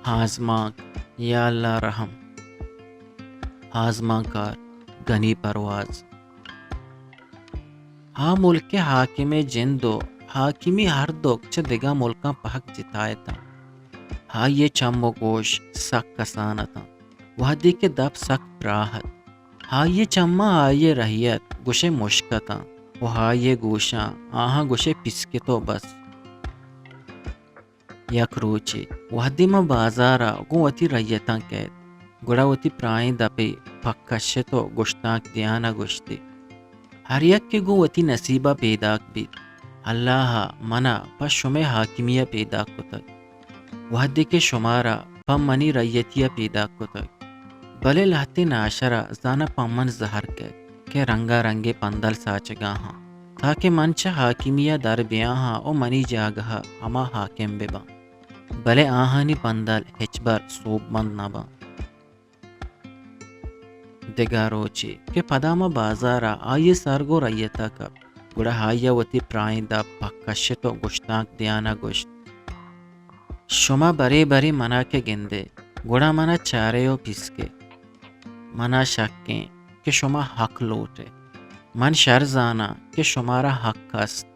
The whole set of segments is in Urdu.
آزماک یا اللہ رحم آزما کار گنی پرواز ہا ملک حاکم جندو حاکمی ہر دوک چھ دگا ملکاں پہک جتایتا ہا یہ چم و گوش سک کسانتا وحدی کے دب سک راحت ہا یہ چمہ آئیے رہیت گوشے مشکتا و ہا یہ گوشاں آہاں گوشے پسکے تو بس یک روچی وحدی ما بازارا گو وتی ریتاں قید گڑا وتی پرائیں دپی پکشے تو گشتاک دیانا گشتی ہر یک کے گو وتی نصیبہ پیداک بیت اللہ منا پا شمع حاکمیہ پیدا کتک وحدی کے شمارا پا منی ریتیہ پیدا کتک بلے لہتی ناشرہ زانا پا من زہر کہ رنگا رنگے پندل ساچگا ہاں تاکہ منچ حاکمیہ در بیاں ہاں او منی جاگہا ہما حاکم ببا بلے آہانی پندل ہچبر صوب مند نبا دگا روچی کہ پداما بازارا آئیے سارگو ریتا کب گڑا ہائیا وتی پرائیں دا پکشتو گشتاک دیانا گشت شما بری بری منا کے گندے گڑا منا چاریو پسکے منا شکیں کہ شما حق لوٹے من شر زانا کہ شمارا حق است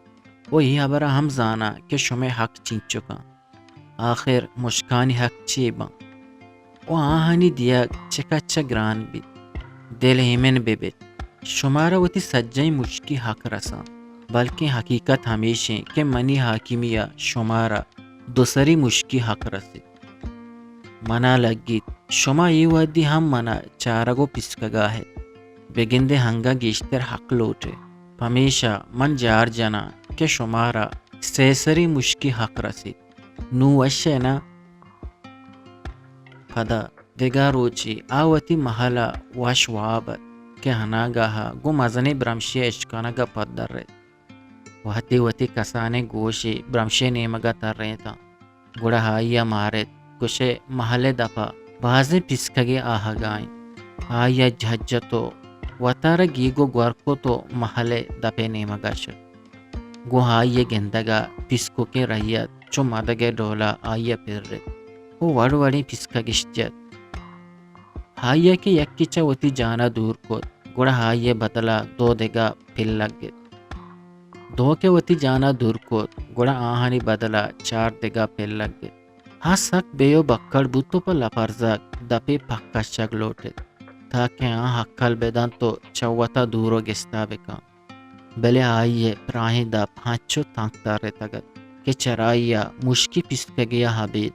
وہ ہی حبرہ ہم زانا کہ شما حق چین چکا آخر مشکانی حق چیبا او آہانی دیا چکا گران بیت دل ہیمن بیت شمارا وتی سجائی مشکی حق رسا بلکہ حقیقت ہمیشہ کہ منی حاکمیہ شمارا دوسری مشکی حق رسی منا لگیت شما یہ ودی ہم منا چارگو پسکگا ہے بگندے ہنگا گیشتر حق لوٹے ہمیشہ من جار جنا کہ شمارا سیسری مشکی حق رسی نو وشینا پدا دگا روچی آوتی محلا وش وابت کہ ہناگاہا گو مزنی برمشی اشکانگا پد در رہے وحدی وتی کسانے گوشی برمشی نیمگا تر رہے تھا گوڑا ہائیا مارت گوشے محلے دپا بازی پسکگے آہگائیں آیا جھجتو وطار گیگو گورکو تو محلے دپے نیمگا شد گو ہائیا گندگا پسکو کے رہیت چو مدگے ڈولا آیا پھر رہے وہ وڑ وڑی پسکگش جت ہائیا کے یکیچا وتی جانا دور کو گوڑا ہائیا بدلا دو دگا پھل لگ گت دو کے وتی جانا دور کو گوڑا آہانی بدلا چار دگا پھل لگ گت ہاں سک بیو بکڑ بوتو پر لپرزک دپے پکا شگ لوٹے تاکہ آن حقل بیدان تو چوتا دورو گستا بکا بلے آئیے پراہیں دپ ہانچو تانکتا رہتا گت کہ چرائیا مشکی پسکگیا حبید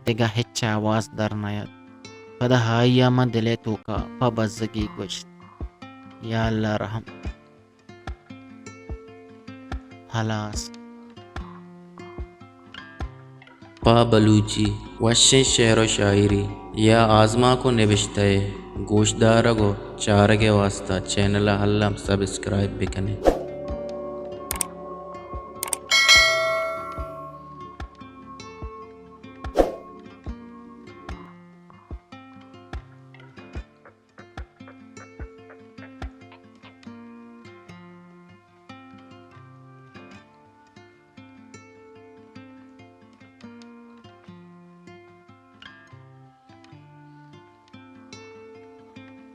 دگا ہچ آواز در نیاد پدا ہائیا من دلے توکا پا بزگی گوشت یا اللہ رحم خلاص پا بلوچی وشے شعر و شاعری یا آزما کو نوشتے گوشدارگو چارگے واسطہ چینل ہلم سبسکرائب بکنے